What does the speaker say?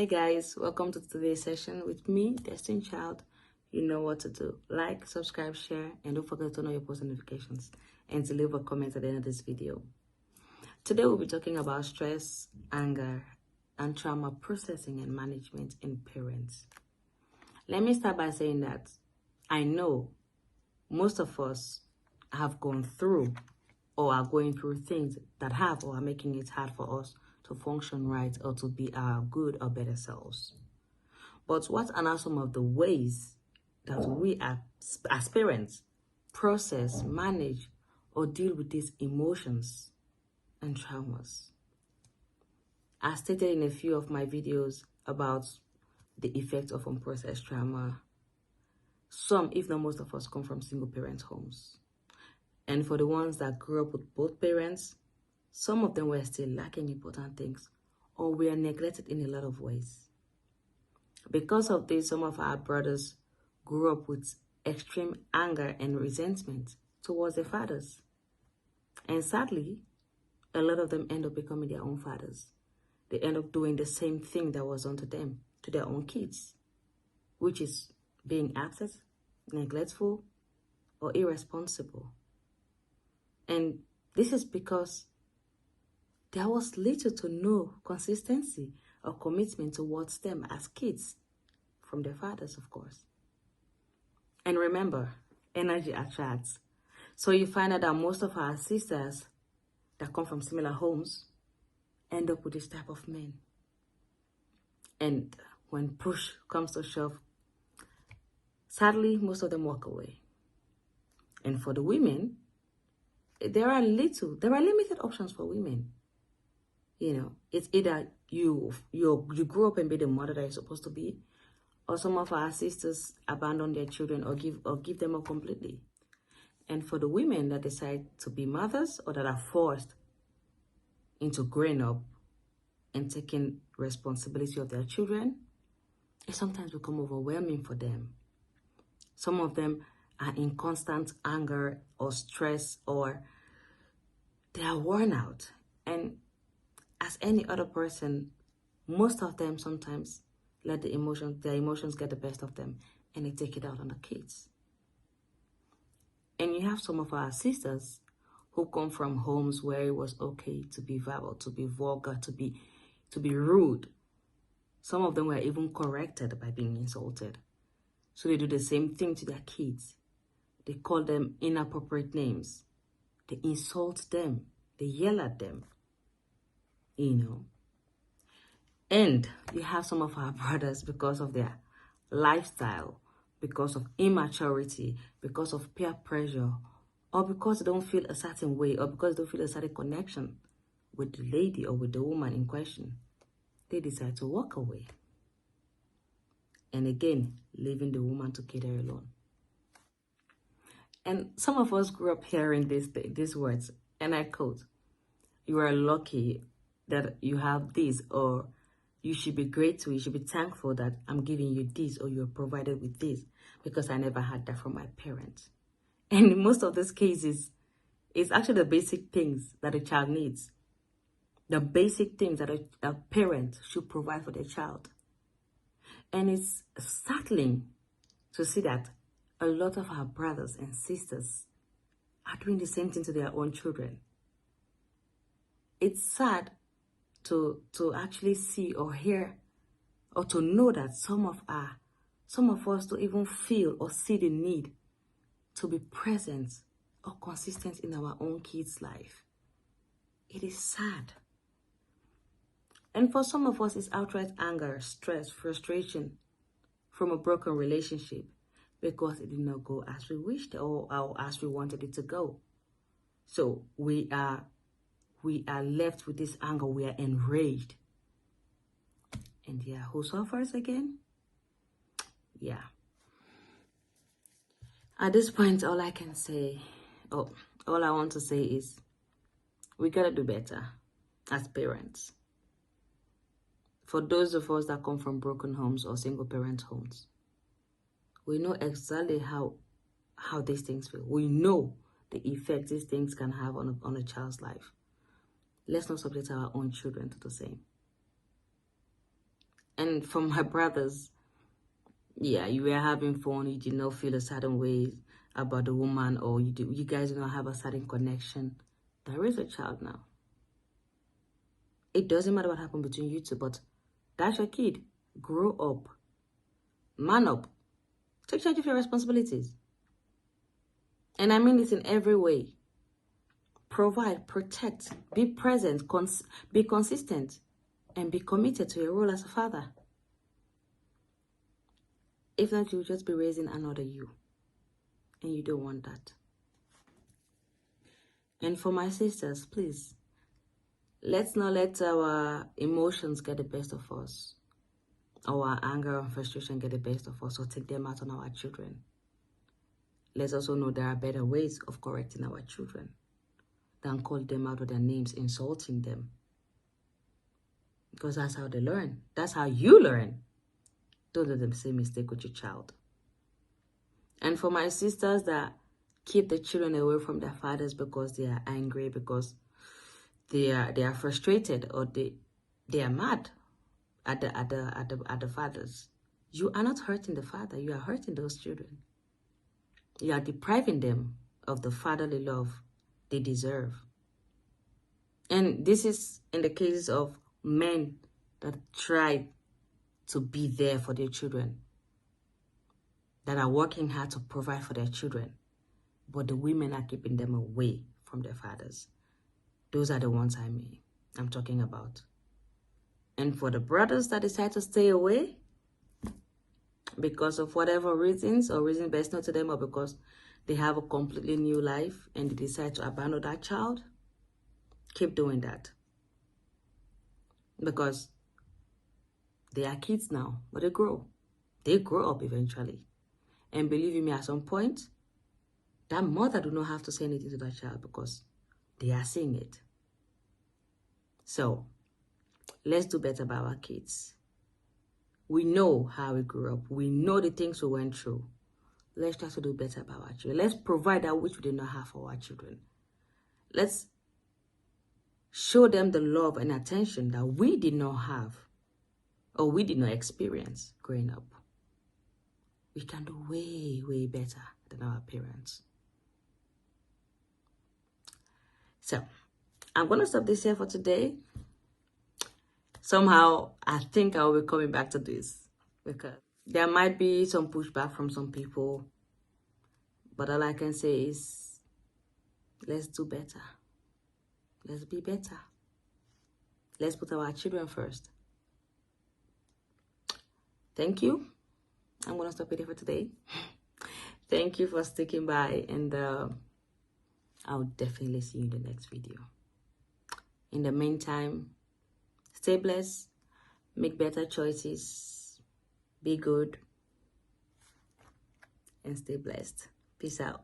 guys, welcome to today's session with me, Destined Child. You know what to do. Like, subscribe, share, and don't forget to turn on your post notifications and to leave a comment at the end of this video. Today we'll be talking about stress, anger, and trauma processing and management in parents. Let me start by saying that I know most of us have gone through or are going through things that have or are making it hard for us to function right or to be our good or better selves. But what are some of the ways that we as parents process, manage, or deal with these emotions and traumas? As stated in a few of my videos about the effects of unprocessed trauma, some, if not most of us, come from single parent homes. And for the ones that grew up with both parents, some of them were still lacking important things or were neglected in a lot of ways. Because of this, some of our brothers grew up with extreme anger and resentment towards their fathers. And sadly, a lot of them end up becoming their own fathers. They end up doing the same thing that was done to them, to their own kids, which is being absent, neglectful, or irresponsible. And this is because there was little to no consistency or commitment towards them as kids from their fathers, of course. And remember, energy attracts. So you find out that most of our sisters that come from similar homes end up with this type of men. And when push comes to shove, sadly, most of them walk away. And for the women, there are limited options for women. You know, it's either you grow up and be the mother that you're supposed to be, or some of our sisters abandon their children or give them up completely. And for the women that decide to be mothers or that are forced into growing up and taking responsibility of their children, it sometimes becomes overwhelming for them. Some of them are in constant anger or stress, or they are worn out. And as any other person, most of them sometimes let their emotions get the best of them, and they take it out on the kids. And you have some of our sisters who come from homes where it was okay to be verbal, to be vulgar, to be rude. Some of them were even corrected by being insulted. So they do the same thing to their kids. They call them inappropriate names. They insult them. They yell at them. You know. And you have some of our brothers, because of their lifestyle, because of immaturity, because of peer pressure, or because they don't feel a certain way, or because they don't feel a certain connection with the lady or with the woman in question, they decide to walk away. And again, leaving the woman to cater alone. And some of us grew up hearing these words, and I quote, "You are lucky that you have this," or "You should be grateful, you should be thankful that I'm giving you this, or you're provided with this, because I never had that from my parents." And in most of these cases, it's actually the basic things that a child needs. The basic things that a parent should provide for their child. And it's startling to see that a lot of our brothers and sisters are doing the same thing to their own children. It's sad to actually see or hear or to know that some of us don't even feel or see the need to be present or consistent in our own kids' life. It is sad. And for some of us, it's outright anger, stress, frustration from a broken relationship because it did not go as we wished or as we wanted it to go. So we are left with this anger. We are enraged. And yeah, who suffers again? Yeah. At this point, all I want to say is we gotta do better as parents. For those of us that come from broken homes or single parent homes, we know exactly how these things feel. We know the effect these things can have on a child's life. Let's not subject our own children to the same. And for my brothers, yeah, you were having fun, you did not feel a certain way about the woman, or you guys do not have a certain connection. There is a child now. It doesn't matter what happened between you two, but that's your kid. Grow up. Man up. Take charge of your responsibilities. And I mean this in every way. Provide, protect, be present, be consistent, and be committed to your role as a father. If not, you'll just be raising another you. And you don't want that. And for my sisters, please, let's not let our emotions get the best of us, or our anger and frustration get the best of us, or take them out on our children. Let's also know there are better ways of correcting our children than call them out with their names, insulting them. Because that's how they learn. That's how you learn. Don't do the same mistake with your child. And for my sisters that keep the children away from their fathers because they are angry, because they are frustrated, or they are mad at the fathers, you are not hurting the father. You are hurting those children. You are depriving them of the fatherly love they deserve. And this is in the cases of men that try to be there for their children, that are working hard to provide for their children, but the women are keeping them away from their fathers. Those are the ones I'm talking about. And for the brothers that decide to stay away because of whatever reasons, or reasons best known to them, or because they have a completely new life and they decide to abandon that child, keep doing that. Because they are kids now, but they grow. They grow up eventually. And believe me, at some point, that mother do not have to say anything to that child because they are seeing it. So, let's do better by our kids. We know how we grew up. We know the things we went through. Let's try to do better by our children. Let's provide that which we did not have for our children. Let's show them the love and attention that we did not have, or we did not experience growing up. We can do way, way better than our parents. So, I'm going to stop this here for today. Somehow, I think I will be coming back to this because there might be some pushback from some people. But all I can say is, let's do better. Let's be better. Let's put our children first. Thank you. I'm going to stop it here for today. Thank you for sticking by, and I'll definitely see you in the next video. In the meantime, stay blessed, make better choices, be good, and stay blessed. Peace out.